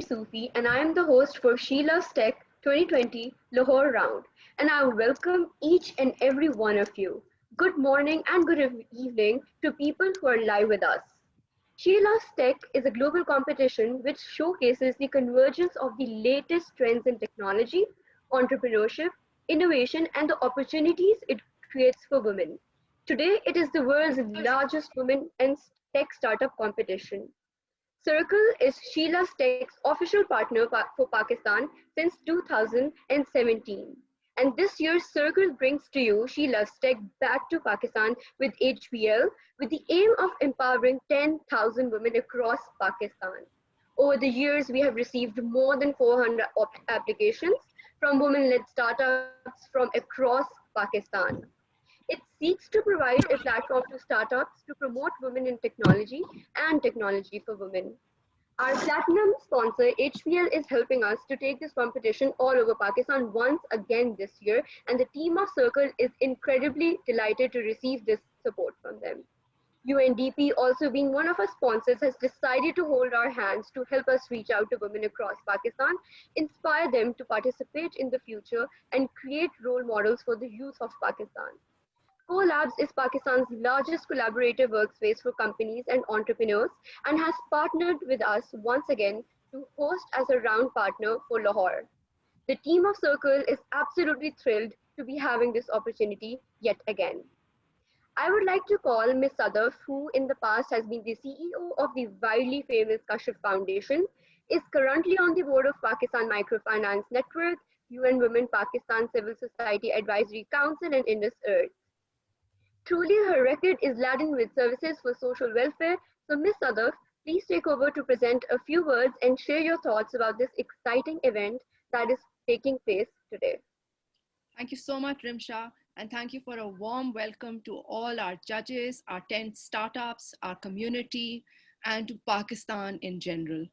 Sufi, and I am the host for Sheila's Tech 2020 Lahore Round. And I welcome each and every one of you. Good morning and good evening to people who are live with us. Sheila's Tech is a global competition which showcases the convergence of the latest trends in technology, entrepreneurship, innovation, and the opportunities it creates for women. Today, it is the world's largest women and tech startup competition. Circle is Sheila Tech's official partner for Pakistan since 2017. And this year, Circle brings to you Sheila Tech back to Pakistan with HBL with the aim of empowering 10,000 women across Pakistan. Over the years, we have received more than 400 applications from women-led startups from across Pakistan. It seeks to provide a platform to startups to promote women in technology and technology for women. Our platinum sponsor HPL is helping us to take this competition all over Pakistan once again this year, and the team of Circle is incredibly delighted to receive this support from them. UNDP, also being one of our sponsors, has decided to hold our hands to help us reach out to women across Pakistan, inspire them to participate in the future, and create role models for the youth of Pakistan. CoLabs is Pakistan's largest collaborative workspace for companies and entrepreneurs and has partnered with us once again to host as a round partner for Lahore. The team of Circle is absolutely thrilled to be having this opportunity yet again. I would like to call Ms. Sadaf, who in the past has been the CEO of the widely famous Kashif Foundation, is currently on the board of Pakistan Microfinance Network, UN Women Pakistan Civil Society Advisory Council, and Indus Earth. Truly, her record is laden with services for social welfare. So, Ms. Sadaf, please take over to present a few words and share your thoughts about this exciting event that is taking place today. Thank you so much, Rimsha, and thank you for a warm welcome to all our judges, our 10 startups, our community, and to Pakistan in general.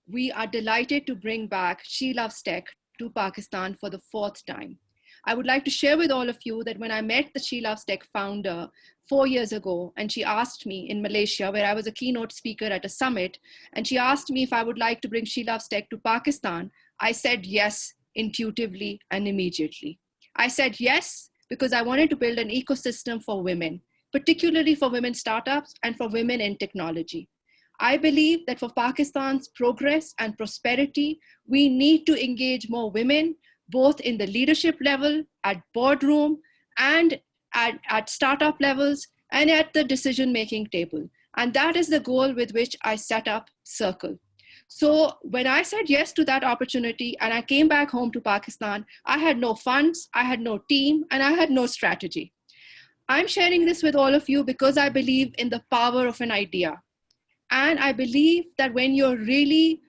We are delighted to bring back She Loves Tech to Pakistan for the fourth time. I would like to share with all of you that when I met the She Loves Tech founder 4 years ago, and she asked me in Malaysia, where I was a keynote speaker at a summit, and she asked me if I would like to bring She Loves Tech to Pakistan, I said yes, intuitively and immediately. I said yes because I wanted to build an ecosystem for women, particularly for women startups and for women in technology. I believe that for Pakistan's progress and prosperity, we need to engage more women, both in the leadership level, at boardroom, and at startup levels, and at the decision-making table. And that is the goal with which I set up Circle. So when I said yes to that opportunity and I came back home to Pakistan, I had no funds, I had no team, and I had no strategy. I'm sharing this with all of you because I believe in the power of an idea. And I believe that when you're really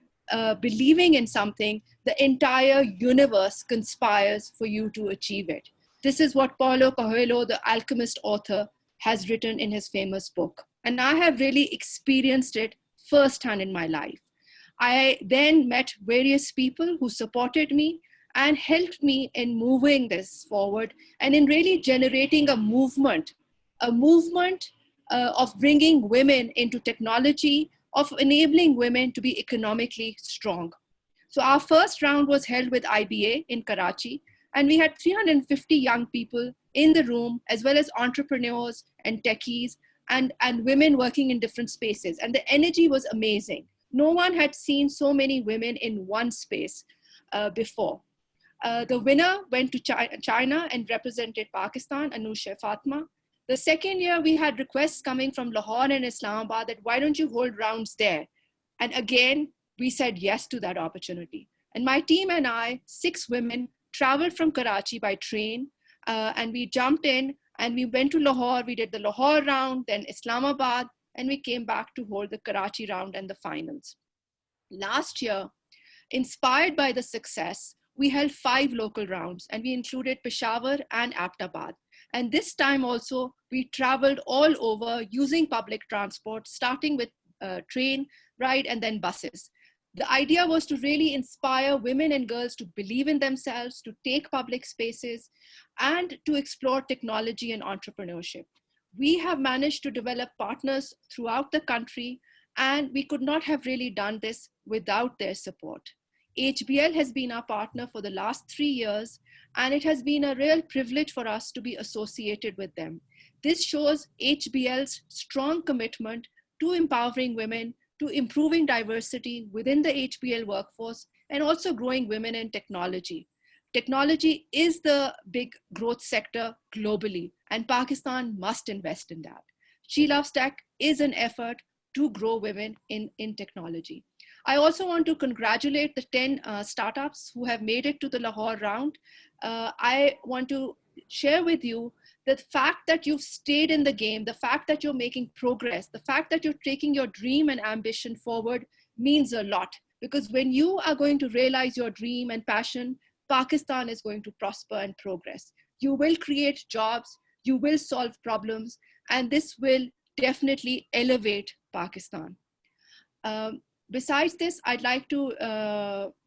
believing in something, the entire universe conspires for you to achieve it. This is what Paulo Coelho, the alchemist author, has written in his famous book. And I have really experienced it firsthand in my life. I then met various people who supported me and helped me in moving this forward and in really generating a movement of bringing women into technology, of enabling women to be economically strong. So our first round was held with IBA in Karachi, and we had 350 young people in the room, as well as entrepreneurs and techies and women working in different spaces. And the energy was amazing. No one had seen so many women in one space before. The winner went to China and represented Pakistan, Anusha Fatma. The second year, we had requests coming from Lahore and Islamabad that why don't you hold rounds there? And again, we said yes to that opportunity. And my team and I, 6 women, traveled from Karachi by train, and we jumped in and we went to Lahore. We did the Lahore round, then Islamabad, and we came back to hold the Karachi round and the finals. Last year, inspired by the success, we held 5 local rounds, and we included Peshawar and Aptabad. And this time also, we traveled all over using public transport, starting with train ride and then buses. The idea was to really inspire women and girls to believe in themselves, to take public spaces, and to explore technology and entrepreneurship. We have managed to develop partners throughout the country And we could not have really done this without their support. HBL has been our partner for the last 3 years, and it has been a real privilege for us to be associated with them. This shows HBL's strong commitment to empowering women, to improving diversity within the HBL workforce, and also growing women in technology. Technology is the big growth sector globally, and Pakistan must invest in that. She Loves Tech is an effort to grow women in technology. I also want to congratulate the 10 startups who have made it to the Lahore round. I want to share with you the fact that you've stayed in the game, the fact that you're making progress, the fact that you're taking your dream and ambition forward means a lot. Because when you are going to realize your dream and passion, Pakistan is going to prosper and progress. You will create jobs, you will solve problems, and this will definitely elevate Pakistan. Besides this, I'd like to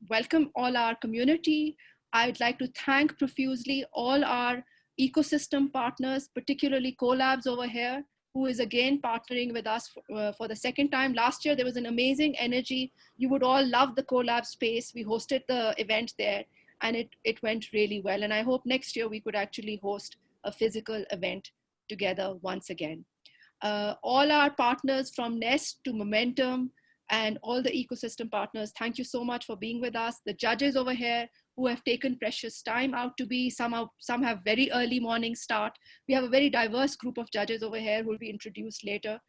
welcome all our community. I'd like to thank profusely all our ecosystem partners, particularly Collabs over here, who is again partnering with us for the second time. Last year, there was an amazing energy. You would all love the Collab space. We hosted the event there, and it went really well. And I hope next year we could actually host a physical event together once again. All our partners from Nest to Momentum and all the ecosystem partners, thank you so much for being with us. The judges over here who have taken precious time out to be, some have very early morning start. We have a very diverse group of judges over here who will be introduced later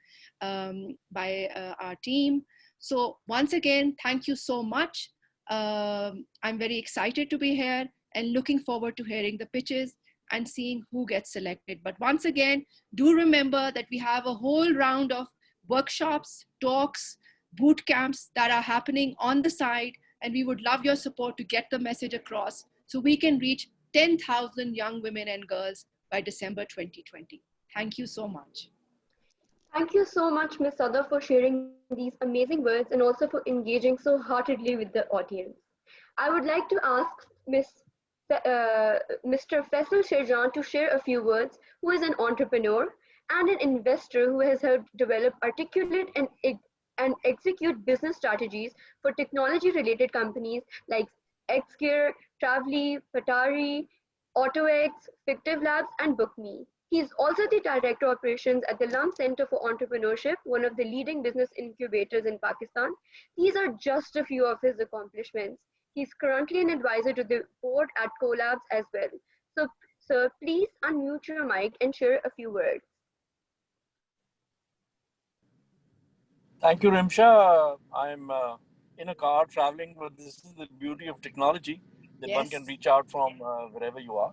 by our team. So once again, thank you so much. I'm very excited to be here and looking forward to hearing the pitches and seeing who gets selected. But once again, do remember that we have a whole round of workshops, talks, boot camps that are happening on the side, and we would love your support to get the message across so we can reach 10,000 young women and girls by December 2020. Thank you so much. Thank you so much, Ms. Sada, for sharing these amazing words and also for engaging so heartedly with the audience. I would like to ask Mr. Faisal Sherjan to share a few words, who is an entrepreneur and an investor who has helped develop, articulate, and execute business strategies for technology-related companies like Xgear, Travely, Patari, AutoX, Fictive Labs, and BookMe. He is also the Director of Operations at the Lum Center for Entrepreneurship, one of the leading business incubators in Pakistan. These are just a few of his accomplishments. He's currently an advisor to the board at Collabs as well. So, sir, please unmute your mic and share a few words. Thank you, Rimsha. I'm in a car traveling, but this is the beauty of technology that one can reach out from wherever you are.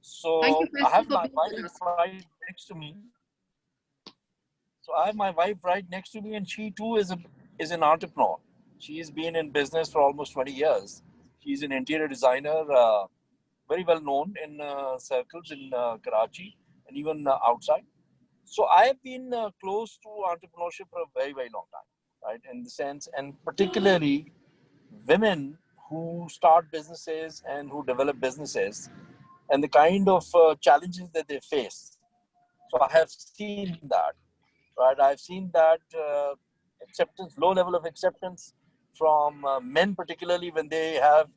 So Thank you, I have for my being wife with us. right next to me. So I have my wife right next to me, and she too is an entrepreneur. She's been in business for almost 20 years. She's an interior designer, very well known in circles in Karachi and even outside. So I have been close to entrepreneurship for a very, very long time, right? In the sense, and particularly women who start businesses and who develop businesses and the kind of challenges that they face. So I have seen that, right? I've seen that acceptance, low level of acceptance from men, particularly when they have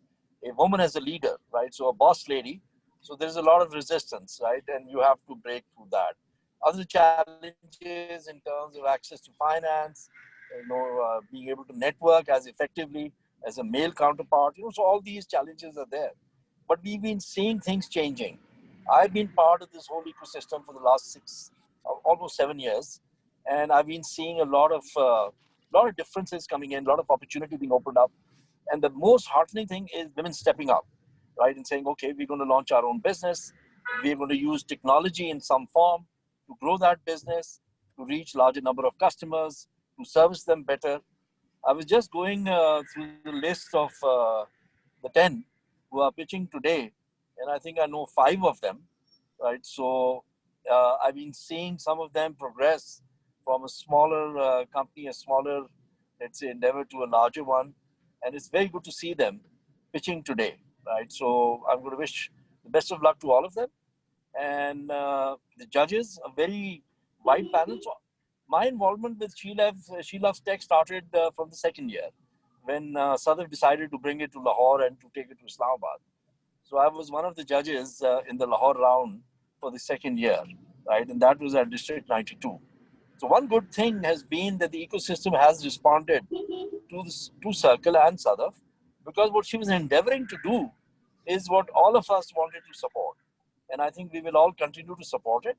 a woman as a leader, right? So a boss lady. So there's a lot of resistance, right? And you have to break through that. Other challenges in terms of access to finance, being able to network as effectively as a male counterpart. So all these challenges are there. But we've been seeing things changing. I've been part of this whole ecosystem for the last almost 7 years, and I've been seeing a lot of differences coming in, a lot of opportunity being opened up. And the most heartening thing is women stepping up, right, and saying, okay, we're going to launch our own business. We're going to use technology in some form to grow that business, to reach larger number of customers, to service them better. I was just going through the list of the 10 who are pitching today, and I think I know 5 of them, right? So I've been seeing some of them progress from a smaller company, a smaller, let's say, endeavor to a larger one. And it's very good to see them pitching today, right? So I'm going to wish the best of luck to all of them. And the judges, a very wide panel. So my involvement with She Loves Tech started from the second year when Sadaf decided to bring it to Lahore and to take it to Islamabad. So I was one of the judges in the Lahore round for the second year, right? And that was at District 92. So one good thing has been that the ecosystem has responded to Circle and Sadaf, because what she was endeavoring to do is what all of us wanted to support. And I think we will all continue to support it,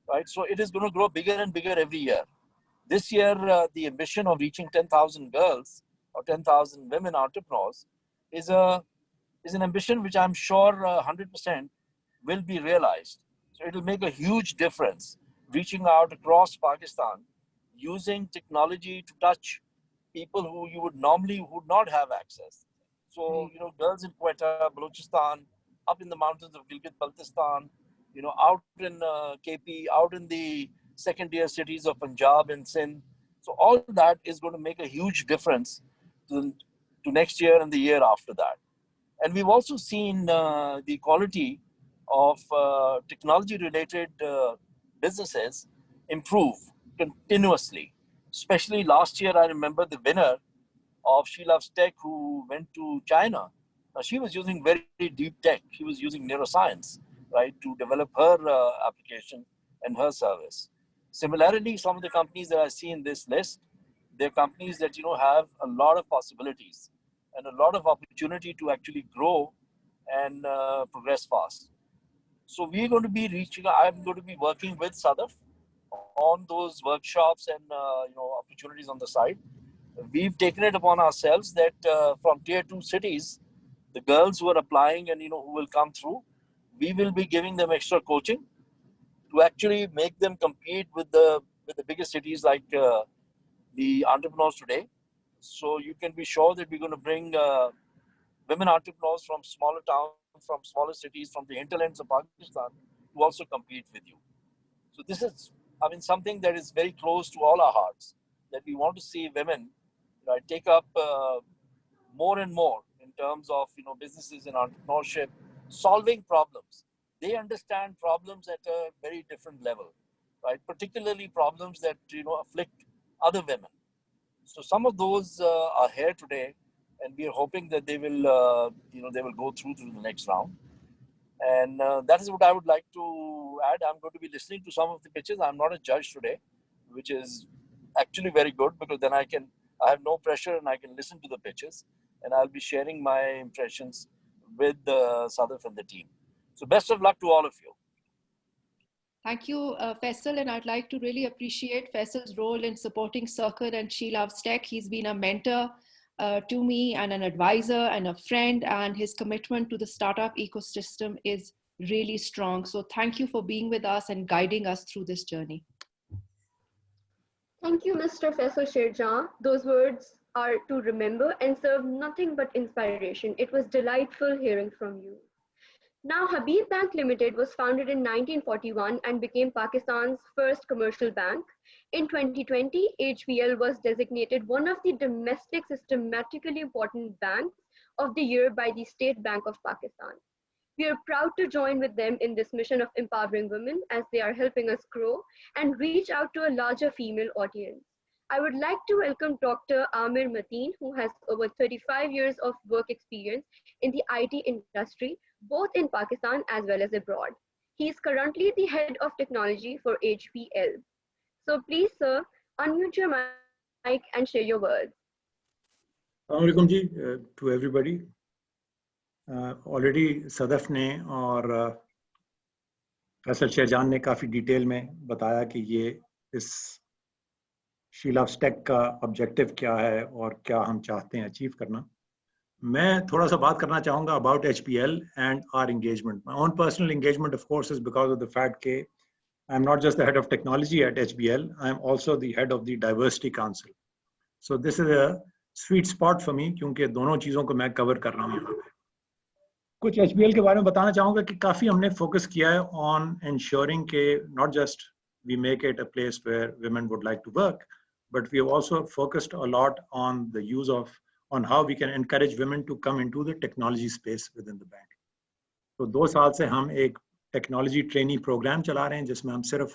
right? So it is going to grow bigger and bigger every year. This year, the ambition of reaching 10,000 girls or 10,000 women entrepreneurs is an ambition which I'm sure 100% will be realized. So it will make a huge difference reaching out across Pakistan using technology to touch people who you would normally would not have access. So, girls in Quetta, Balochistan, up in the mountains of Gilgit-Baltistan, out in KP, out in the second-tier cities of Punjab and Sindh. So all that is going to make a huge difference to next year and the year after that. And we've also seen the quality of technology-related businesses improve continuously. Especially last year, I remember the winner of She Loves Tech who went to China. Now, she was using very deep tech. She was using neuroscience, right, to develop her application and her service. Similarly, some of the companies that I see in this list, they're companies that, have a lot of possibilities and a lot of opportunity to actually grow and progress fast. So we're going to be I'm going to be working with Sadaf on those workshops and opportunities on the side. We've taken it upon ourselves that from tier 2 cities, the girls who are applying and who will come through, we will be giving them extra coaching to actually make them compete with the biggest cities like the entrepreneurs today. So you can be sure that we're going to bring women entrepreneurs from smaller towns, from smaller cities, from the hinterlands of Pakistan to also compete with you. So this is, something that is very close to all our hearts, that we want to see women take up more and more in terms of businesses and entrepreneurship, solving problems. They understand problems at a very different level, right? Particularly problems that afflict other women. So some of those are here today, and we are hoping that they will they will go through to the next round. And that is what I would like to add. I'm going to be listening to some of the pitches. I'm not a judge today, which is actually very good, because then I have no pressure and I can listen to the pitches, and I'll be sharing my impressions with Sadaf and the team. So best of luck to all of you. Thank you, Faisal, and I'd like to really appreciate Faisal's role in supporting Circle and She Loves Tech. He's been a mentor to me and an advisor and a friend, and his commitment to the startup ecosystem is really strong. So thank you for being with us and guiding us through this journey. Thank you, Mr. Faisal Sherjan. Those words are to remember and serve nothing but inspiration. It was delightful hearing from you. Now, Habib Bank Limited was founded in 1941 and became Pakistan's first commercial bank. In 2020, HBL was designated one of the domestic systematically important banks of the year by the State Bank of Pakistan. We are proud to join with them in this mission of empowering women as they are helping us grow and reach out to a larger female audience. I would like to welcome Dr. Amir Mateen, who has over 35 years of work experience in the IT industry, both in Pakistan as well as abroad. He is currently the head of technology for HBL. So please, sir, unmute your mic and share your words. Assalamu alaikum ji, to everybody. Already Sadaf ने और फैसल शेरजान ने काफ़ी detail में बताया कि ये इस she loves take का ऑब्जेक्टिव क्या है और क्या हम चाहते हैं अचीव करना. मैं थोड़ा सा बात करना चाहूँगा about HBL and our engagement. My own personal engagement, of course, is because of the fact that I'm not just the head of technology at HBL, I'm also the head of the Diversity Council. So this is a sweet spot for me क्योंकि दोनों चीज़ों को मैं cover कर रहा हूँ यहाँ पे. कुछ HBL के बारे में बताना चाहूँगा कि काफ़ी हमने focus किया है on ensuring कि not just we make it a place where women would like to work, but we have also focused a lot on the use of on how we can encourage women to come into the technology space within the bank. तो 2 साल से हम एक technology training programme चला रहे हैं जिसमें हम सिर्फ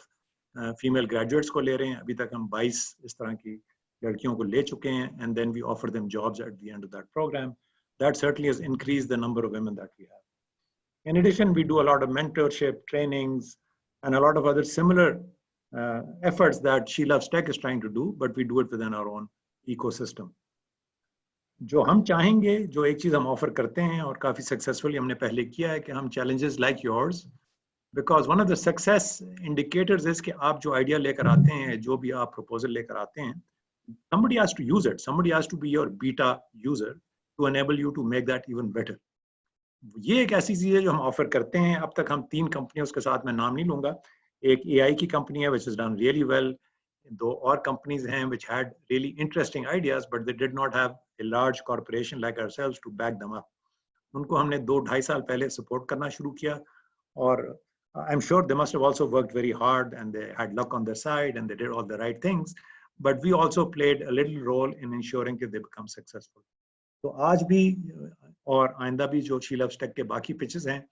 फीमेल ग्रेजुएट्स को ले रहे हैं. अभी तक हम 22 इस तरह की लड़कियों को ले चुके हैं, and then we offer them jobs at the end of that program. That certainly has increased the number of women that we have. In addition, we do a lot of mentorship, trainings, and a lot of other similar efforts that She Loves Tech is trying to do, but we do it within our own ecosystem. जो हम चाहेंगे, जो एक चीज़ हम offer करते हैं और काफ़ी सक्सेसफुली हमने पहले किया है कि हम challenges like yours, because one of the success indicators is कि आप जो आइडिया लेकर आते हैं, जो भी आप प्रपोजल लेकर आते हैं, somebody has to use it. Somebody has to be your beta user to enable you to make that even better. ये एक ऐसी चीज़ है जो हम ऑफर करते हैं. अब तक हम 3 कंपनियों के साथ मैं नाम नहीं लूँगा. एक AI की कंपनी है which has done really well. 2 और कंपनीज हैं which had really interesting ideas but they did not have a large corporation like ourselves to back them up. उनको हमने 2-2.5 साल पहले सपोर्ट करना शुरू किया और I'm sure they must have also worked very hard and they had luck on their side and they did all the right things. But we also played a little role in ensuring that they become successful. तो आज भी और आइंदा भी जो She Loves Tech के बाकी pitches हैं,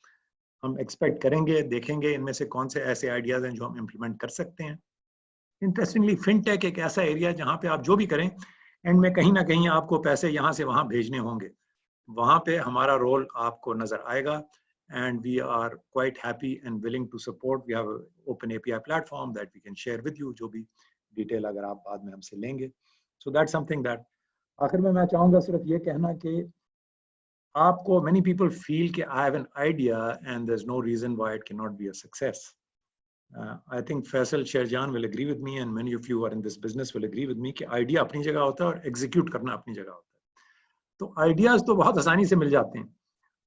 हम एक्सपेक्ट करेंगे, देखेंगे इनमें से कौन से ऐसे आइडियाज हैं जो हम इम्प्लीमेंट कर सकते हैं. इंटरेस्टिंगली फिनटेक एक ऐसा एरिया है जहाँ पे आप जो भी करें एंड में कहीं ना कहीं आपको पैसे यहाँ से वहाँ भेजने होंगे. वहाँ पे हमारा रोल आपको नजर आएगा. And we are quite happy and willing to support. We have an open API platform that we can share with you, जो भी डिटेल अगर आप बाद में हमसे लेंगे. So that's something that आखिर में मैं चाहूँगा सिर्फ ये कहना कि आपको many people feel कि I have an idea and there's no reason why it cannot be a success. I think Faisal Sherjan will agree with me and many of you who are in this business will agree with me कि idea अपनी जगह होता है और execute करना अपनी जगह होता है. तो ideas तो बहुत आसानी से मिल जाते हैं.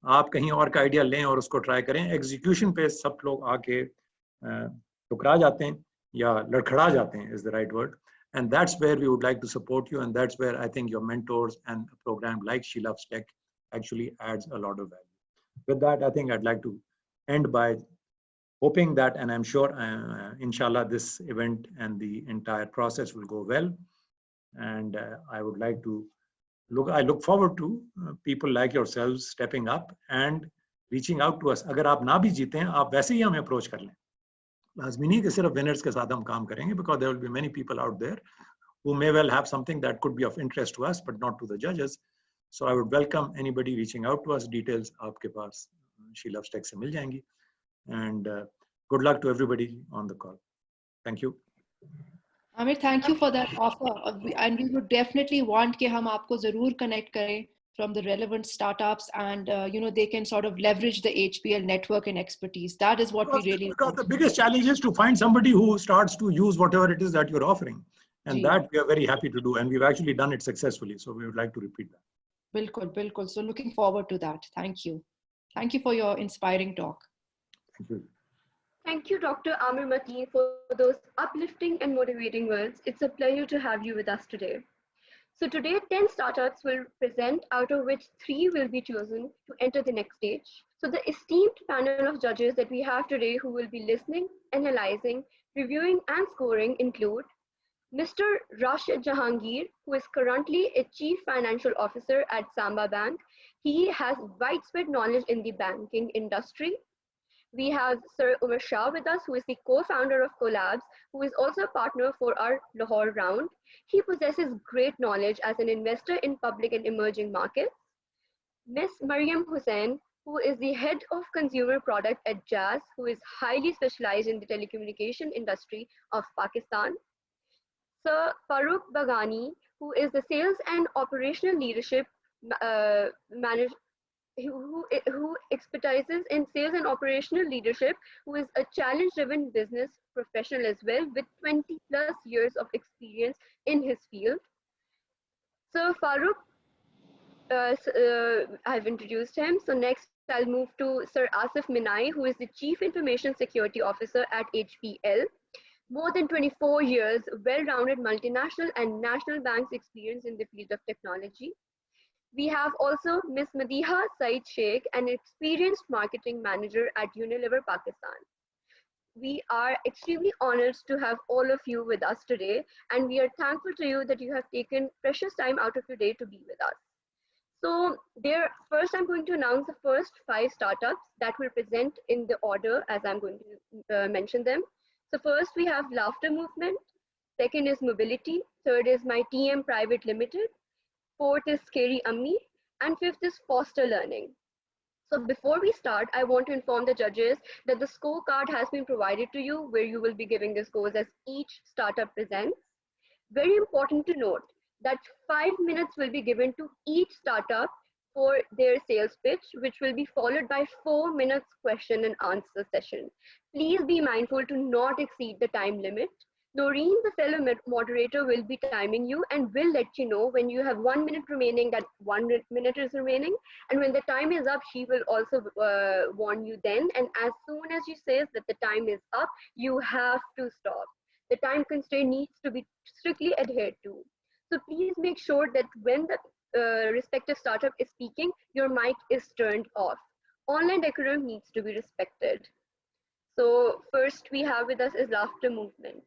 आप कहीं और का आइडिया लें और उसको ट्राई करें. एग्जीक्यूशन पे सब लोग आके टुकरा जाते हैं या लड़खड़ा जाते हैं is the right word. And that's where we would like to support you and that's where I think your mentors and a program like She Loves Tech actually adds a lot of value. With that, I think I'd like to end by hoping that, and I'm sure inshallah this event and the entire process will go well. And I would like to I look forward to people like yourselves stepping up and reaching out to us. अगर आप ना भी जीते हैं, आप वैसे ही हमें approach कर लें. लाज़मी नहीं कि सिर्फ winners के साथ हम काम करेंगे, because there will be many people out there who may well have something that could be of interest to us, but not to the judges. So I would welcome anybody reaching out to us. Details आपके पास She Loves Tech से मिल जाएंगी. And good luck to everybody on the call. Thank you. Amir, thank you for that offer. And we would definitely want कि हम आपको ज़रूर connect करें from the relevant startups and they can sort of leverage the HPL network and expertise. That is what we really want. The biggest challenge is to find somebody who starts to use whatever it is that you're offering. And that we are very happy to do. And we've actually done it successfully. So we would like to repeat that. Bilkul, bilkul. So looking forward to that. Thank you. Thank you for your inspiring talk. Thank you. Thank you, Dr. Amir Mateen, for those uplifting and motivating words. It's a pleasure to have you with us today. So today, 10 startups will present, out of which 3 will be chosen to enter the next stage. So the esteemed panel of judges that we have today who will be listening, analyzing, reviewing, and scoring include Mr. Rashid Jahangir, who is currently a Chief Financial Officer at Samba Bank. He has widespread knowledge in the banking industry. We have Sir Umar Shah with us, who is the co-founder of Collabs, who is also a partner for our Lahore round. He possesses great knowledge as an investor in public and emerging markets. Ms. Mariam Hussain, who is the head of consumer product at Jazz, who is highly specialized in the telecommunication industry of Pakistan. Sir Farooq Bagani, who is the sales and operational leadership manager, who expertises in sales and operational leadership, who is a challenge-driven business professional as well, with 20+ years of experience in his field. So Farooq, I've introduced him. So next I'll move to Sir Asif Minai, who is the Chief Information Security Officer at HPL. More than 24 years, well-rounded multinational and national banks experience in the field of technology. We have also Ms. Madiha Saeed Sheikh, an experienced marketing manager at Unilever Pakistan. We are extremely honored to have all of you with us today, and we are thankful to you that you have taken precious time out of your day to be with us. So first I'm going to announce the first 5 startups that will present in the order as I'm going to mention them. So first we have laughter movement. Second is mobility. Third is my TM Private Limited. Fourth is Scary Ummi. And fifth is foster learning. So before we start, I want to inform the judges that the scorecard has been provided to you where you will be giving the scores as each startup presents. Very important to note that 5 minutes will be given to each startup for their sales pitch, which will be followed by 4 minutes question and answer session. Please be mindful to not exceed the time limit. Noreen, the fellow moderator, will be timing you and will let you know when you have 1 minute remaining that 1 minute is remaining. And when the time is up, she will also warn you then. And as soon as she says that the time is up, you have to stop. The time constraint needs to be strictly adhered to. So please make sure that when the respective startup is speaking, your mic is turned off. Online decorum needs to be respected. So first we have with us is laughter movement.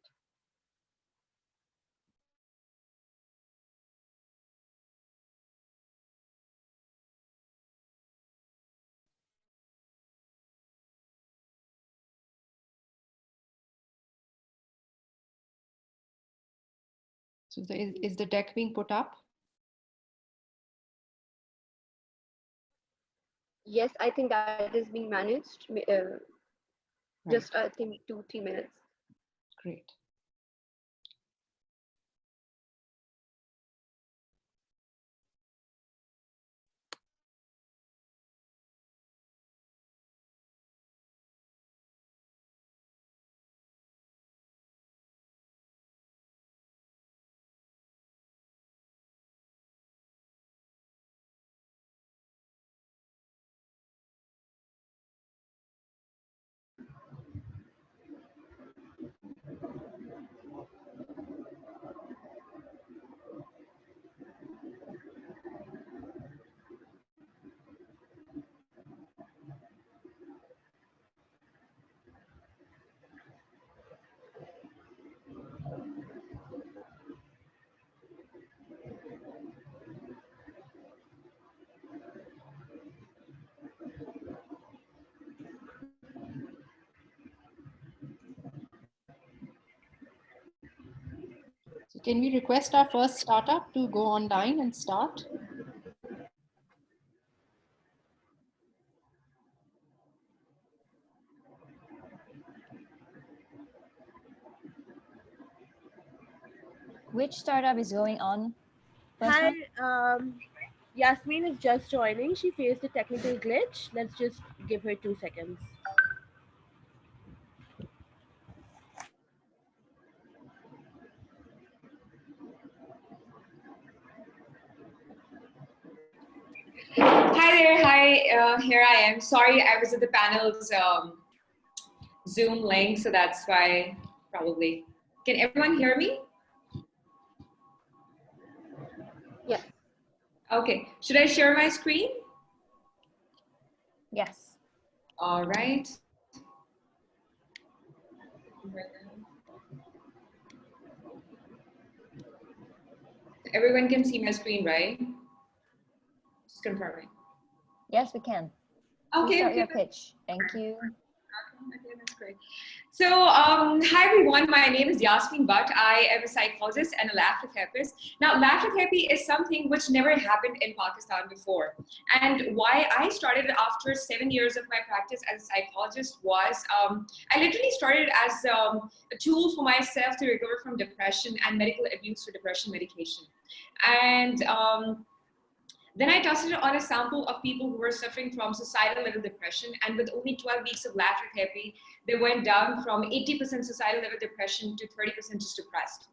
So is the deck being put up? Yes, I think that is being managed. Just I think 2-3 minutes. Great. So can we request our first startup to go online and start? Which startup is going on? Hi, Yasmin is just joining. She faced a technical glitch. Let's just give her 2 seconds. Hi there. Hi, here I am. Sorry, I was at the panel's Zoom link, so that's why probably. Can everyone hear me? Yes. Okay. Should I share my screen? Yes. All right. Everyone can see my screen, right? Just confirming. Yes, we can. Okay. Start your pitch. Thank you. Okay, that's great. So, hi everyone, my name is Yasmin Butt. I am a psychologist and a laughter therapist. Now, laughter therapy is something which never happened in Pakistan before. And why I started after 7 years of my practice as a psychologist was, I literally started as a tool for myself to recover from depression and medical abuse for depression medication. And then I tested on a sample of people who were suffering from suicidal level depression, and with only 12 weeks of laughter therapy, they went down from 80% suicidal level depression to 30% just depressed,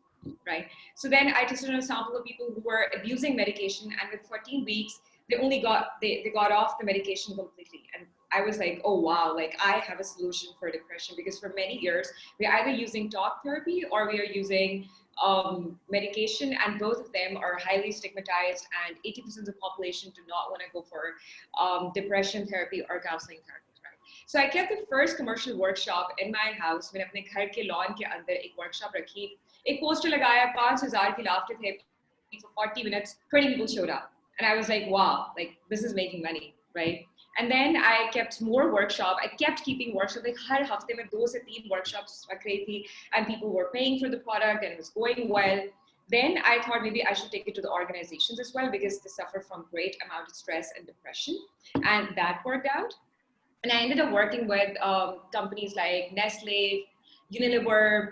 right? So then I tested on a sample of people who were abusing medication, and with 14 weeks, they got off the medication completely. And I was like, oh wow, like I have a solution for depression, because for many years, we're either using talk therapy or we are using medication, and both of them are highly stigmatized, and 80% of the population do not want to go for depression therapy or counseling therapy, right? So I kept the first commercial workshop in my house. मैंने अपने घर के lawn के अंदर एक workshop रखी, एक poster लगाया 5,000 की laughter therapy for 40 minutes, 20 people showed up, and I was like, wow, like this is making money. right? And then I kept more workshop. I kept keeping workshop. Like हर हफ्ते में 2 से 3 workshops रख रही थी, and people were paying for the product and it was going well. Then I thought maybe I should take it to the organizations as well because they suffer from great amount of stress and depression, and that worked out. And I ended up working with companies like Nestle, Unilever,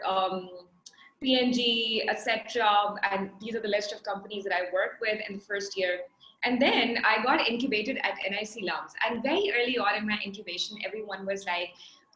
P&G, etc. And these are the list of companies that I worked with in the first year. And then I got incubated at NIC Lums. And very early on in my incubation, everyone was like,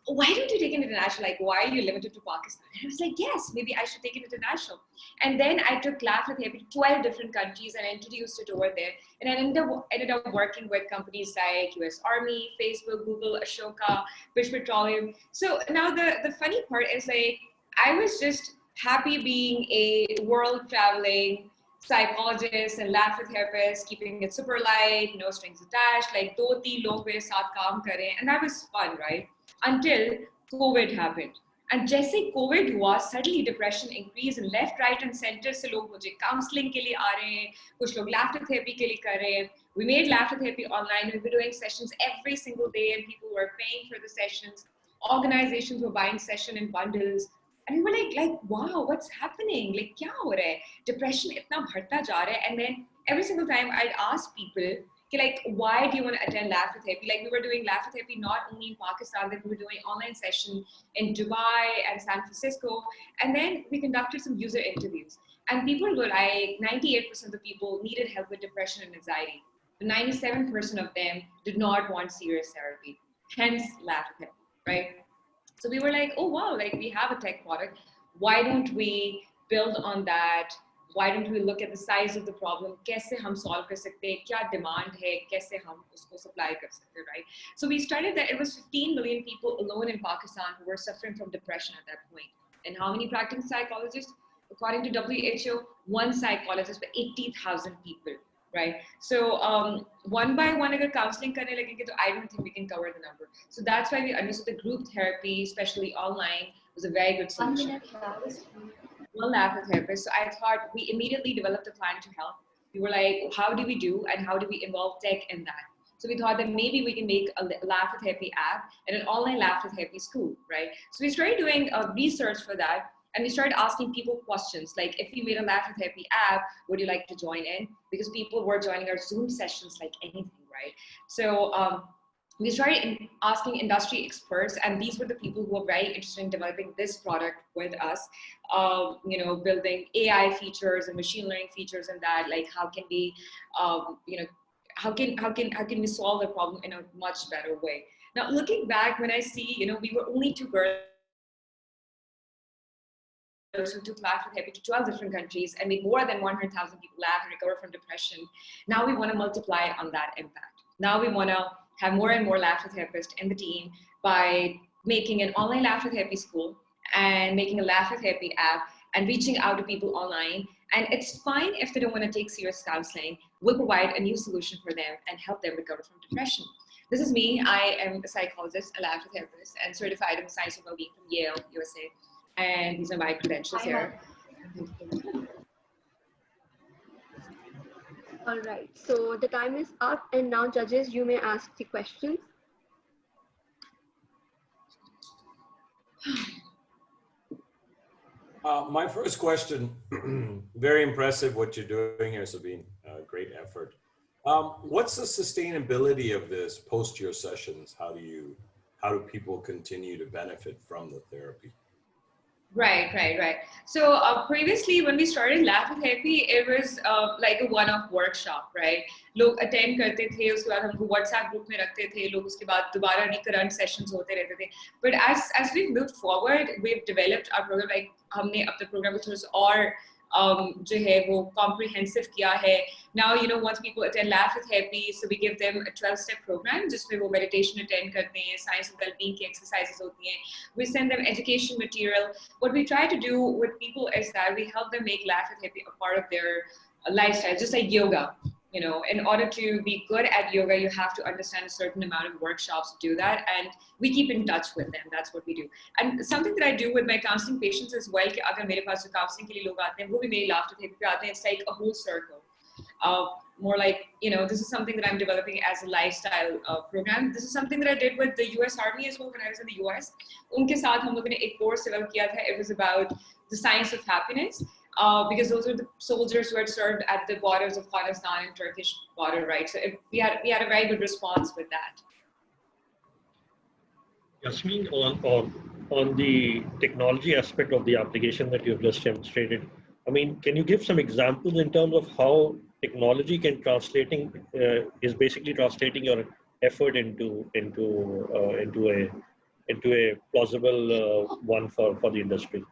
why don't you take it international? Like, why are you limited to Pakistan? And I was like, yes, maybe I should take it international. And then I took Laugh with Happy to 12 different countries and introduced it over there. And I ended up working with companies like US Army, Facebook, Google, Ashoka, British Petroleum. So now the funny part is like, I was just happy being a world traveling psychologist and laughter therapist, keeping it super light, no strings attached, like 2-3 log mere saath kaam kar rahe hain, and that was fun, right? Until COVID happened. And जैसे COVID हुआ, suddenly depression increased and left, right, and center से लोग मुझे counseling के लिए आ रहे हैं, कुछ लोग laughter therapy के लिए कर रहे हैं. We made laughter therapy online. We were doing sessions every single day, and people were paying for the sessions. Organizations were buying session in bundles. And we were like, wow, what's happening? Like, kya ho raha hai? Depression itna bharta ja raha hai. And then every single time I'd ask people, like, why do you want to attend laughter therapy? Like, we were doing laughter therapy not only in Pakistan, then we were doing online session in Dubai and San Francisco. And then we conducted some user interviews. And people were like, 98% of the people needed help with depression and anxiety. The 97% of them did not want serious therapy. Hence, laughter therapy, right? So we were like, oh, wow, like we have a tech product. Why don't we build on that? Why don't we look at the size of the problem? कैसे हम solve कर सकते हैं? क्या demand है? कैसे हम उसको supply कर सकते हैं, right? So we started that. It was 15 million people alone in Pakistan who were suffering from depression at that point. And how many practicing psychologists? According to WHO, one psychologist for 80,000 people, right? So one by one, अगर counseling करने लगेंगे, तो I don't think we can cover the number. So that's why we understood the group therapy, especially online, was a very good solution. One laughter therapist. So I thought we immediately developed a plan to help. We were like, how do we do and how do we involve tech in that? So we thought that maybe we can make a laughter therapy app and an online laughter therapy school, right? So we started doing research for that. And we started asking people questions like, if we made a laughter therapy app, would you like to join in? Because people were joining our Zoom sessions like anything, right? So we started asking industry experts, and these were the people who were very interested in developing this product with us. Building AI features and machine learning features, and that, like, how can we, how can we solve the problem in a much better way? Now, looking back, when I see, we were only 2 girls who took laughter therapy to 12 different countries and made more than 100,000 people laugh and recover from depression. Now we want to multiply on that impact. Now we want to have more and more laughter therapists in the team by making an online laughter therapy school and making a laughter therapy app and reaching out to people online. And it's fine if they don't want to take serious counseling. We'll provide a new solution for them and help them recover from depression. This is me. I am a psychologist, a laughter therapist, and certified in science of well-being from Yale, USA. And these are my credentials here. All right, so the time is up, and now judges, you may ask the questions. My first question, very impressive what you're doing here, Sabine. Great effort. What's the sustainability of this post your sessions? How do people continue to benefit from the therapy? Right. So previously, when we started laughter therapy, it was like a one-off workshop, right? लोग attend करते थे, उसके बाद हमको WhatsApp group में रखते थे, लोग उसके बाद दोबारा recurrent sessions होते रहते थे. But as we've moved forward, we've developed our program. Like हमने अपने program को थोड़ा सा और जो है वो comprehensive किया है. Now, once people attend laughter therapy, so we give them a 12-step program जिसमें वो meditation attend करते हैं, science of well-being की exercises होती हैं. We send them education material. What we try to do with people is that we help them make laughter therapy a part of their lifestyle, just like yoga. In order to be good at yoga, you have to understand a certain amount of workshops to do that. And we keep in touch with them. That's what we do. And something that I do with my counseling patients as well, कि अगर मेरे पास जो counseling के लिए लोग आते हैं, वो भी मेरी laughter therapy पे आते हैं. It's like a whole circle. more like, this is something that I'm developing as a lifestyle program. This is something that I did with the US Army as well when I was in the US. Unke saath hum log ne ek course develop kiya tha. It was about the science of happiness, because those are the soldiers who had served at the borders of Afghanistan and Turkish border, right? So we had a very good response with that. Yasmeen, on the technology aspect of the application that you've just demonstrated, I mean, can you give some examples in terms of how technology is basically translating your effort into a plausible one for the industry?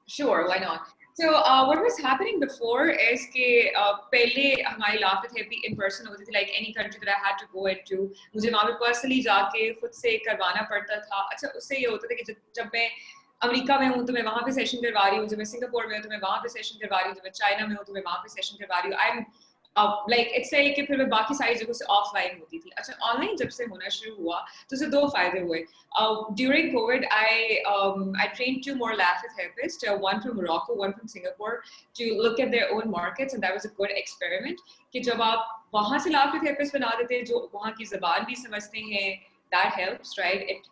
Sure, why not? So what was happening before is कि पहले हमारी laughter therapy in person होती थी, like any country that I had to go into, मुझे वहाँ पे personally जाके खुद से करवाना पड़ता था. अच्छा, उससे ये होता था कि जब मैं अमेरिका में हूँ तो मैं वहाँ पे सेशन करवा रही हूँ, जब मैं सिंगापुर में हूँ तो मैं वहाँ पे सेशन करवा रही हूँ, जब मैं चाइना में हूँ तो मैं वहाँ पे सेशन करवा रही हूँ. I'm like it's like कि फिर मैं बाकी सारी जगहों से ऑफलाइन होती थी. अच्छा, ऑनलाइन जब से होना शुरू हुआ तो उससे दो फायदे हुए. During COVID, I trained 2 more laughter therapists, one from Morocco, one from Singapore, to look at their own markets, and that was a good experiment. कि जब आप वहाँ से laughter therapist बना देते हैं जो वहाँ की ज़बान भी समझते हैं, that helps, right? It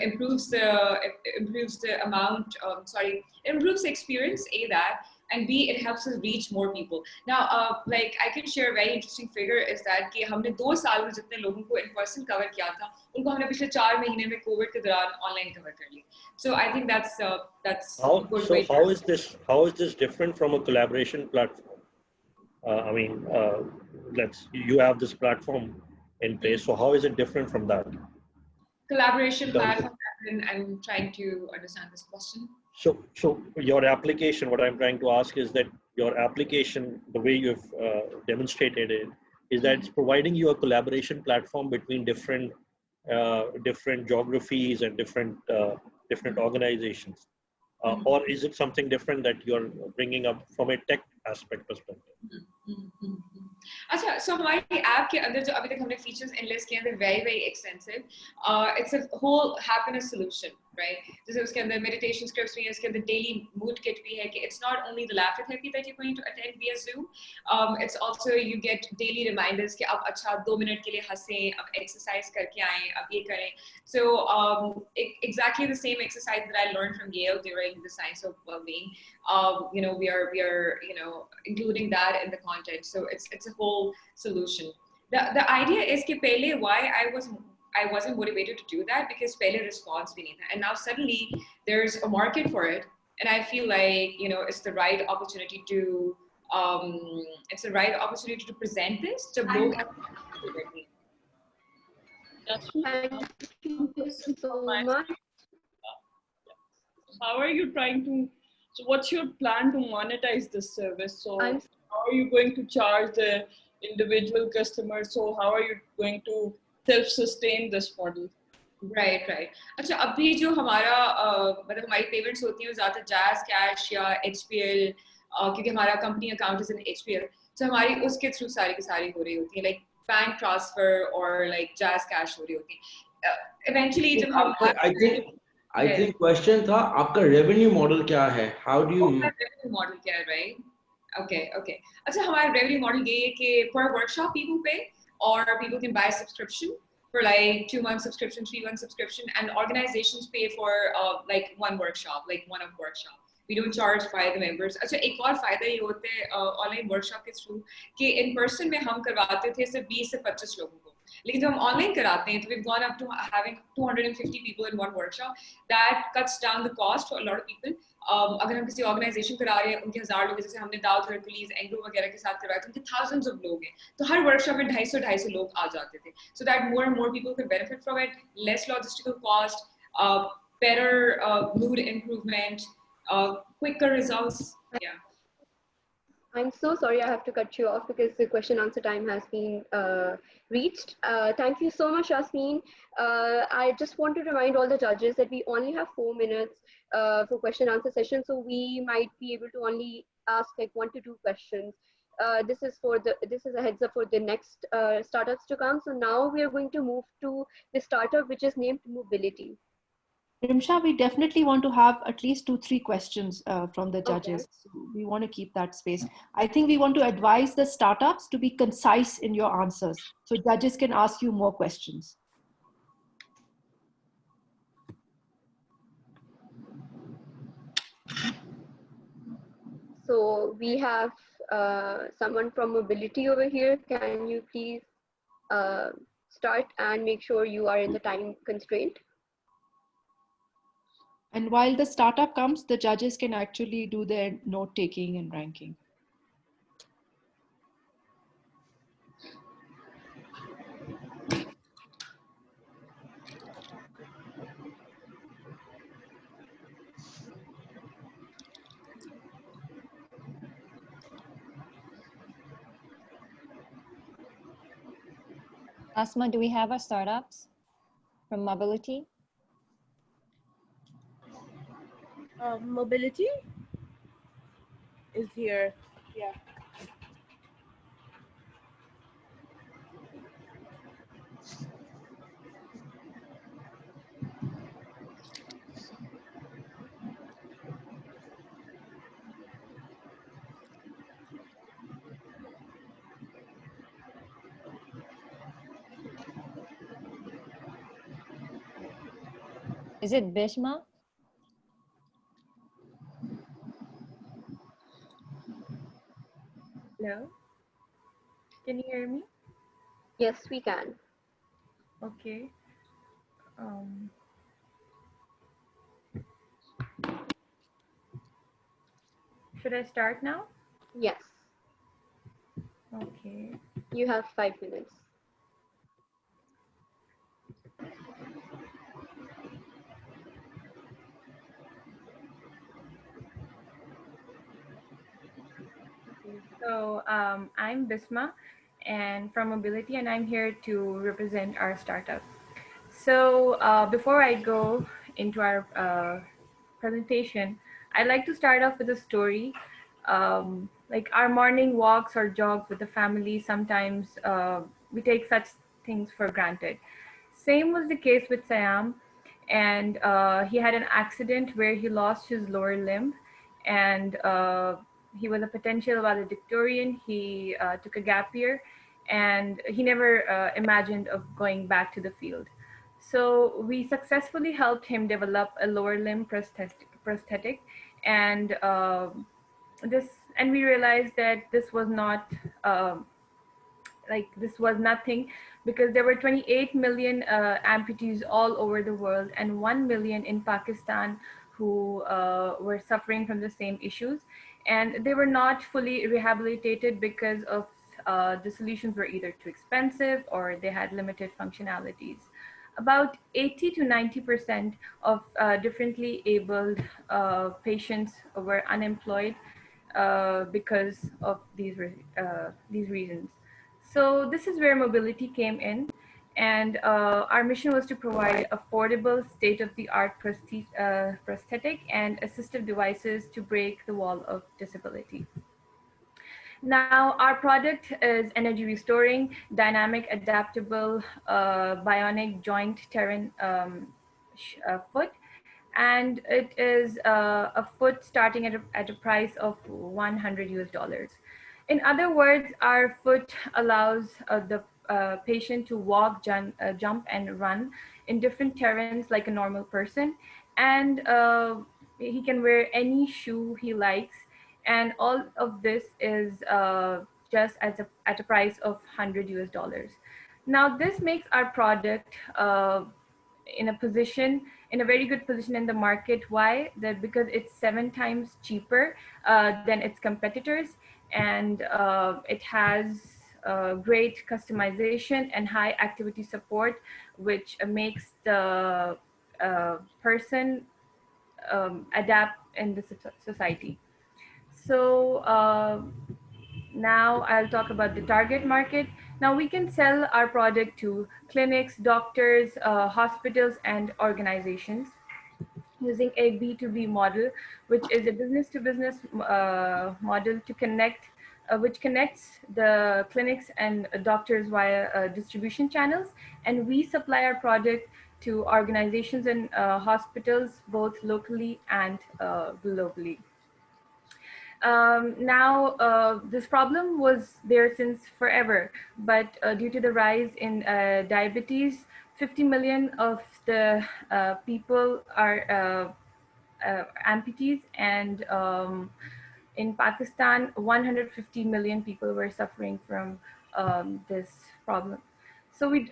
improves the amount. It improves the experience. A, that. And B, it helps us reach more people. Now, like I can share a very interesting figure is that कि हमने 2 साल में जितने लोगों को in person cover किया था, उनको हमने पिछले 4 महीने में COVID के दौरान online cover कर लिया. So I think that's a good way. How is this different from a collaboration platform? I mean, you have this platform in place. So how is it different from that? Collaboration platform. I'm trying to understand this question. So your application, what I'm trying to ask is that your application, the way you've demonstrated it, is that it's providing you a collaboration platform between different geographies and different organizations, or is it something different that you're bringing up from a tech aspect perspective? अच्छा, so हमारी app के अंदर जो अभी तक हमने features enlist किए हैं, they're very very extensive. It's a whole happiness solution, right? जैसे उसके अंदर meditation scripts भी हैं, उसके अंदर daily mood kit भी है कि it's not only the laughter therapy that you're going to attend via Zoom. It's also you get daily reminders कि आप अच्छा 2 मिनट के लिए हंसें, आप exercise करके आएं, आप ये करें. So exactly the same exercise that I learned from Yale during the Science of Wellbeing. We are including that in the content. So it's a whole solution. The idea is कि पहले why I wasn't motivated to do that because पहले response भी नहीं था, and now suddenly there's a market for it, and I feel like it's the right opportunity to present this to लोग. Thank you so much. How are you trying to? So what's your plan to monetize this service? So how are you going to charge the individual customers? So how are you going to self-sustain this model? Right. अच्छा, अभी जो हमारा मतलब हमारी payments होती हैं ज़्यादा Jazz Cash या HPL, क्योंकि हमारा company account is in HPL, so हमारी उसके through सारी की सारी हो रही होती है, like bank transfer or like Jazz Cash हो रही होती है. Eventually जब हम I think question था आपका revenue model क्या है? How do you? Revenue model क्या है, right? Okay. अच्छा, हमारा revenue model ये है कि per workshop people pay, or people can buy a subscription for like 2 month subscription, 3 month subscription, and organizations pay for like one workshop, like one of workshop. We don't charge by the members. अच्छा, एक और फायदा ये होता है online workshop के through कि in person में हम करवाते थे सिर्फ 20 से 25 लोगों को, लेकिन जब हम ऑनलाइन कराते हैं तो we've gone up to having 250 people in one workshop. That cuts down the cost for a lot of people. अगर हम किसी ऑर्गेनाइजेशन करा रहे हैं, उनके 1000 लोग, जैसे हमने दाऊद हरकुलीज एंग्रो वगैरह के साथ करवाया, तो उनके thousands of लोग हैं, तो हर वर्कशॉप में 250 लोग आ जाते थे. So that more and more people could benefit from it. Less logistical cost, better mood improvement, quicker results. Yeah. I'm so sorry I have to cut you off because the question answer time has been reached. Thank you so much, Yasmeen. I just want to remind all the judges that we only have 4 minutes for question answer session, so we might be able to only ask like 1 to 2 questions. This is a heads up for the next startups to come. So now we are going to move to the startup which is named Mobility. Rimsha, we definitely want to have at least 2-3 questions from the Okay. judges. So we want to keep that space. I think we want to advise the startups to be concise in your answers, so judges can ask you more questions. So we have someone from mobility over here. Can you please start and make sure you are in the time constraint? And while the startup comes, the judges can actually do their note taking and ranking. Asma, do we have our startups from mobility? Mobility is here. Yeah. Is it Bishma? Hello, can you hear me? Yes, we can. Okay. Should I start now? Yes. Okay. You have 5 minutes. So I'm Bisma and from Mobility, and I'm here to represent our startup. So before I go into our presentation, I'd like to start off with a story. Like our morning walks or jogs with the family, sometimes we take such things for granted. Same was the case with Sayam, and he had an accident where he lost his lower limb, and he was a potential valedictorian. He took a gap year, and he never imagined of going back to the field. So we successfully helped him develop a lower limb prosthetic, and this, and we realized that this was not this was nothing, because there were 28 million amputees all over the world and 1 million in Pakistan who were suffering from the same issues, and they were not fully rehabilitated because of the solutions were either too expensive or they had limited functionalities. About 80 to 90% of differently abled patients were unemployed because of these reasons. So this is where mobility came in, and our mission was to provide affordable, state-of-the-art prosthetic and assistive devices to break the wall of disability. Now, our product is energy restoring, dynamic, adaptable, bionic joint Terran foot, and it is a foot starting at a price of $100 US. In other words, our foot allows the patient to walk, jump, and run in different terrains like a normal person, and he can wear any shoe he likes, and all of this is just at a price of $100 US. Now, this makes our product in a very good position in the market. Why? That because it's 7 times cheaper than its competitors, and it has great customization and high activity support, which makes the person adapt in the society. So now I'll talk about the target market. Now we can sell our product to clinics, doctors, hospitals, and organizations using a B2B model, which is a business-to-business model to connect which connects the clinics and doctors via distribution channels. And we supply our product to organizations and hospitals, both locally and globally. This problem was there since forever, but due to the rise in diabetes, 50 million of the people are amputees, and in Pakistan, 150 million people were suffering from this problem. So we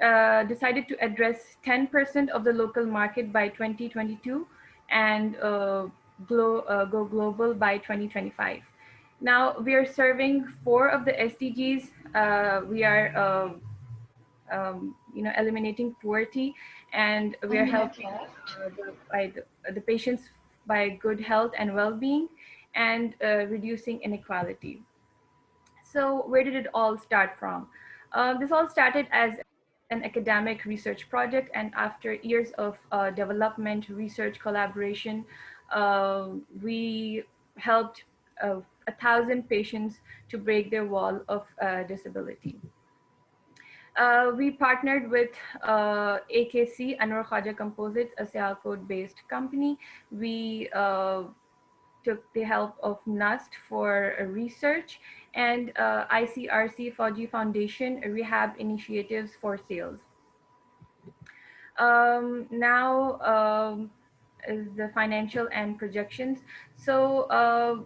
decided to address 10% of the local market by 2022 and go global by 2025. Now we are serving 4 of the SDGs. We are eliminating poverty, and we are helping the patients by good health and well-being, and reducing inequality. So where did it all start from? This all started as an academic research project, and after years of development, research, collaboration, we helped 1,000 patients to break their wall of disability. We partnered with AKC, Anwar Khaja Composites, a Sialkot-based company. We took the help of NUST for research, and ICRC Fauji Foundation rehab initiatives for sales. Is the financial and projections. So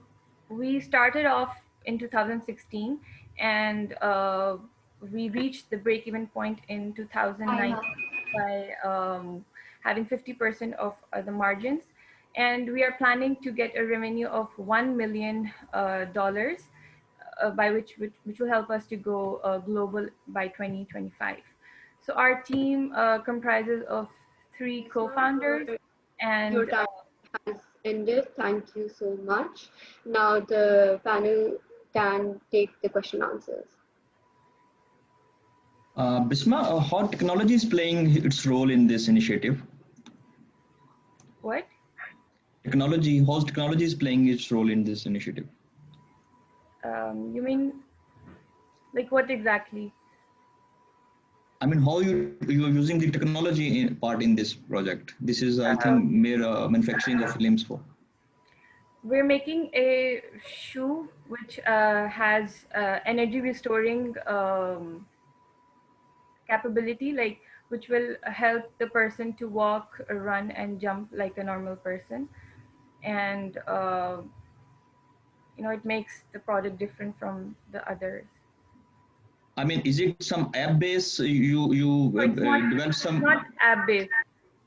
we started off in 2016, and we reached the break-even point in 2019 by having 50% of the margins. And we are planning to get a revenue of $1 million by which will help us to go global by 2025. So our team comprises of 3 co-founders, and your time has ended. Thank you so much. Now the panel can take the question answers. Bisma, how technology is playing its role in this initiative? What? Technology, how technology is playing its role in this initiative? You mean, like what exactly? I mean, how you are using the technology part in this project? This is, I think, mere manufacturing of limbs for. We're making a shoe which has energy restoring capability, like which will help the person to walk, run, and jump like a normal person. And it makes the product different from the others. I mean, is it some app-based? You develop some? It's not app-based.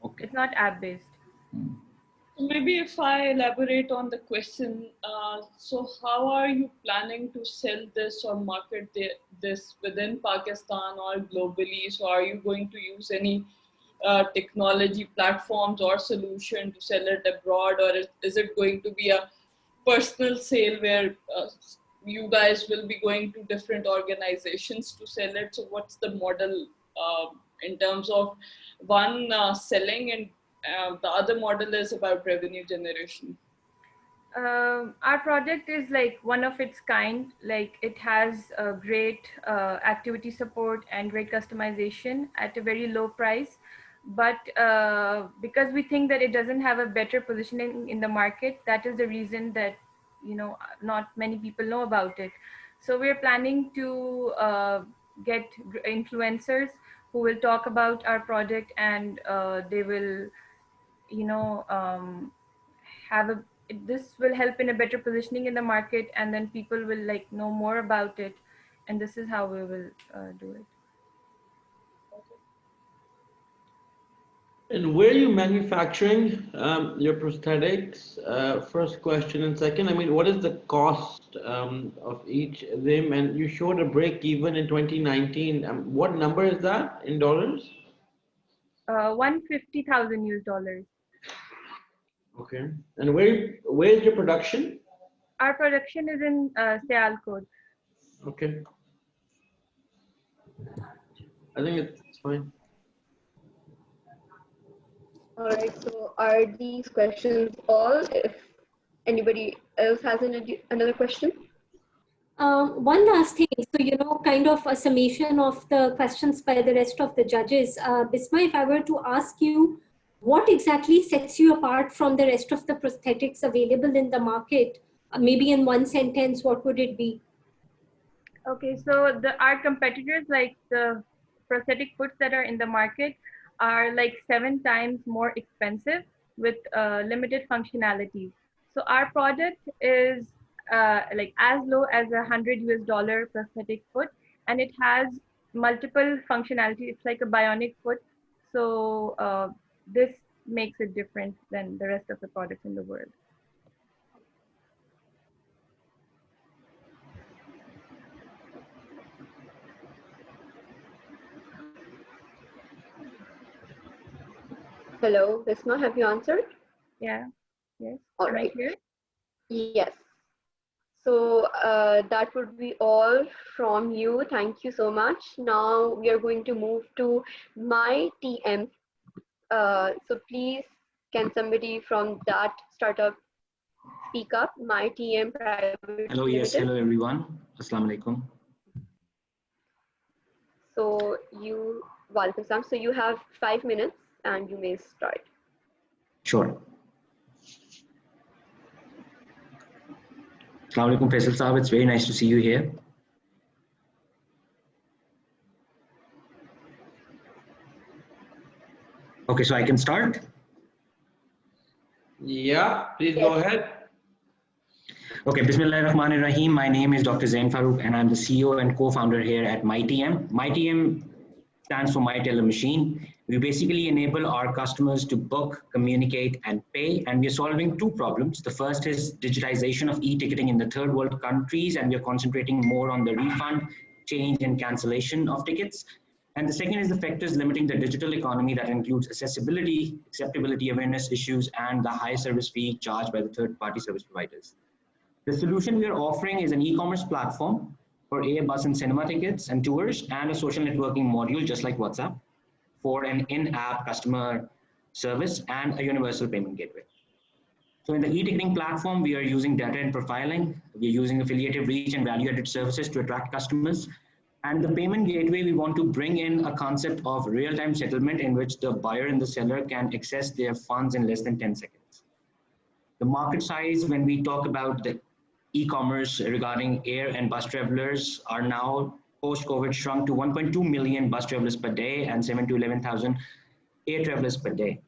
Okay. It's not app-based. Maybe if I elaborate on the question, so how are you planning to sell this or market this within Pakistan or globally? So are you going to use any technology platforms or solution to sell it abroad, or is it going to be a personal sale where you guys will be going to different organizations to sell it? So what's the model in terms of one selling, and the other model is about revenue generation? Our project is like one of its kind. Like it has a great activity support and great customization at a very low price. But because we think that it doesn't have a better positioning in the market, that is the reason that not many people know about it. So we're planning to get influencers who will talk about our product, and they will this will help in a better positioning in the market, and then people will like know more about it, and this is how we will do it. And where are you manufacturing your prosthetics? First question. And second, I mean, what is the cost of each of them? And you showed a break even in 2019. What number is that in dollars? $150,000. Okay. And where is your production? Our production is in Sialkot. Okay. I think it's fine. All right, so are these questions all? If anybody else has another question? One last thing, so, kind of a summation of the questions by the rest of the judges. Bisma, if I were to ask you, what exactly sets you apart from the rest of the prosthetics available in the market? Maybe in one sentence, what would it be? Okay, so our competitors, like the prosthetic foots that are in the market, are like 7 times more expensive with limited functionality. So our product is like as low as $100 prosthetic foot, and it has multiple functionality. It's like a bionic foot. So this makes it different than the rest of the products in the world. Hello, Bisma, have you answered? Yeah, yes. All right. Yes. So that would be all from you. Thank you so much. Now we are going to move to my TM. So please, can somebody from that startup speak up? My TM Private Hello, yes, Limited. hello everyone. Assalamu alaikum. So welcome, Sam. So you have 5 minutes and you may start. Sure. Assalamu alaikum, Faisal Saab. It's very nice to see you here. Okay, so I can start? Yeah, please go ahead. Okay, Bismillahirrahmanirrahim. My name is Dr. Zain Farooq and I'm the CEO and co-founder here at MyTM. MyTM stands for My Teller Machine. We basically enable our customers to book, communicate, and pay, and we're solving 2 problems. The first is digitization of e-ticketing in the third world countries, and we're concentrating more on the refund, change, and cancellation of tickets. And the second is the factors limiting the digital economy that includes accessibility, acceptability, awareness issues, and the high service fee charged by the third-party service providers. The solution we are offering is an e-commerce platform for air, bus, and cinema tickets and tours, and a social networking module just like WhatsApp for an in-app customer service and a universal payment gateway. So in the e-ticketing platform, we are using data and profiling. We're using affiliative reach and value-added services to attract customers. And the payment gateway, we want to bring in a concept of real-time settlement in which the buyer and the seller can access their funds in less than 10 seconds. The market size, when we talk about the e-commerce regarding air and bus travelers, are now post-COVID shrunk to 1.2 million bus travelers per day and 7,000 to 11,000 air travelers per day.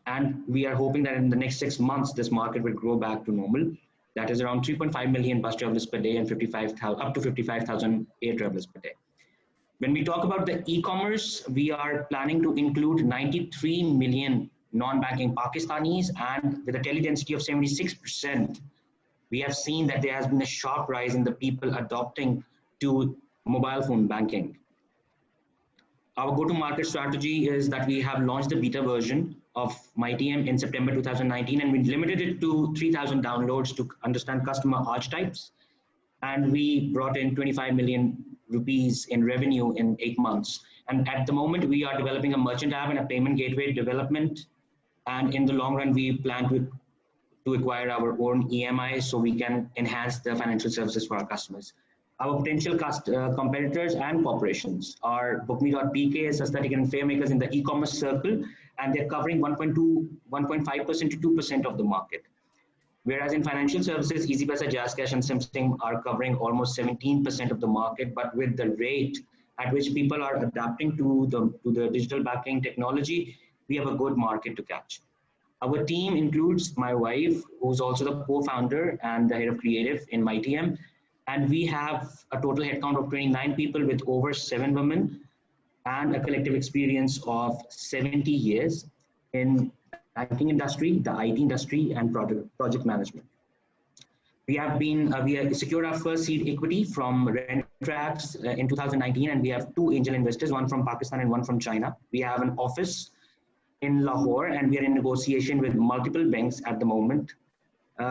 And we are hoping that in the next 6 months, this market will grow back to normal. That is around 3.5 million bus travelers per day and up to 55,000 air travelers per day. When we talk about the e-commerce, we are planning to include 93 million non-banking Pakistanis, and with a tele-density of 76%, we have seen that there has been a sharp rise in the people adopting to mobile phone banking. Our go-to-market strategy is that we have launched the beta version of MyTM in September 2019, and we limited it to 3,000 downloads to understand customer archetypes. And we brought in 25 million rupees in revenue in 8 months. And at the moment, we are developing a merchant app and a payment gateway development. And in the long run, we plan to acquire our own EMI so we can enhance the financial services for our customers. Our potential competitors and corporations are Bookme.pk, Sastatic and Fairmakers in the e-commerce circle, and they're covering 1.5% to 2% of the market. Whereas in financial services, EasyPaisa, JazzCash, and SimStim are covering almost 17% of the market, but with the rate at which people are adapting to the digital banking technology, we have a good market to catch. Our team includes my wife, who's also the co-founder and the head of creative in MyTM. And we have a total headcount of 29 people with over 7 women and a collective experience of 70 years in banking industry, the IT industry, and project management. We have secured our first seed equity from Rentrax in 2019, and we have 2 angel investors, one from Pakistan and one from China. We have an office in Lahore, and we are in negotiation with multiple banks at the moment.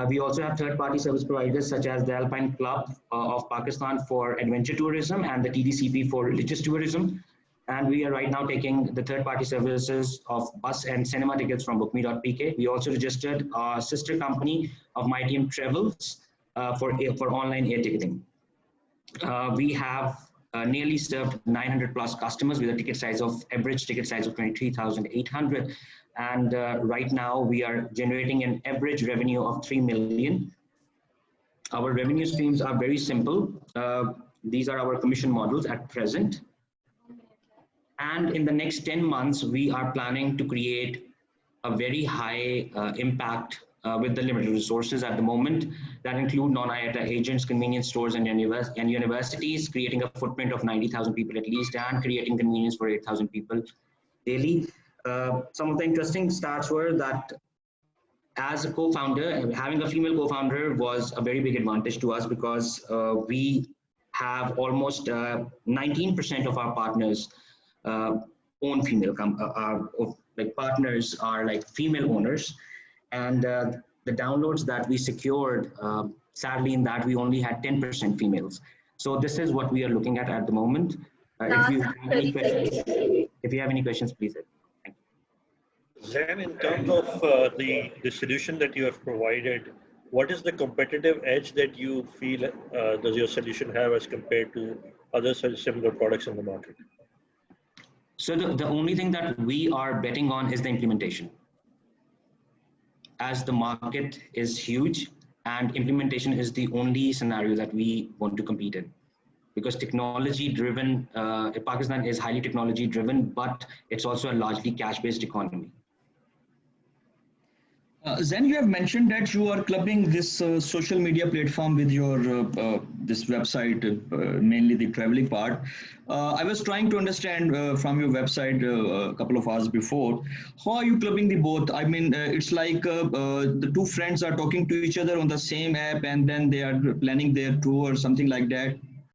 We also have third-party service providers such as the Alpine Club of Pakistan for adventure tourism and the TDCP for religious tourism. And we are right now taking the third-party services of bus and cinema tickets from Bookme.pk. We also registered a sister company of MyTM Travels for online air ticketing. We have nearly served 900 plus customers with a average ticket size of 23,800. And right now we are generating an average revenue of 3 million. Our revenue streams are very simple. These are our commission models at present. And in the next 10 months, we are planning to create a very high impact with the limited resources at the moment that include non-IATA agents, convenience stores, and universities, creating a footprint of 90,000 people at least, and creating convenience for 8,000 people daily. Some of the interesting stats were that as a co-founder, having a female co-founder was a very big advantage to us because we have almost 19% of our partners own female, like partners are like female owners. And the downloads that we secured, sadly in that we only had 10% females. So this is what we are looking at the moment. If you have any questions, please. Thank you. Zen, in terms of the solution that you have provided, what is the competitive edge that you feel does your solution have as compared to other similar products in the market? So the only thing that we are betting on is the implementation. As the market is huge and implementation is the only scenario that we want to compete in. Because technology driven, Pakistan is highly technology driven, but it's also a largely cash-based economy. Zen, you have mentioned that you are clubbing this social media platform with your this website, mainly the traveling part. I was trying to understand from your website a couple of hours before, how are you clubbing the both? I mean, it's like the two friends are talking to each other on the same app and then they are planning their tour or something like that.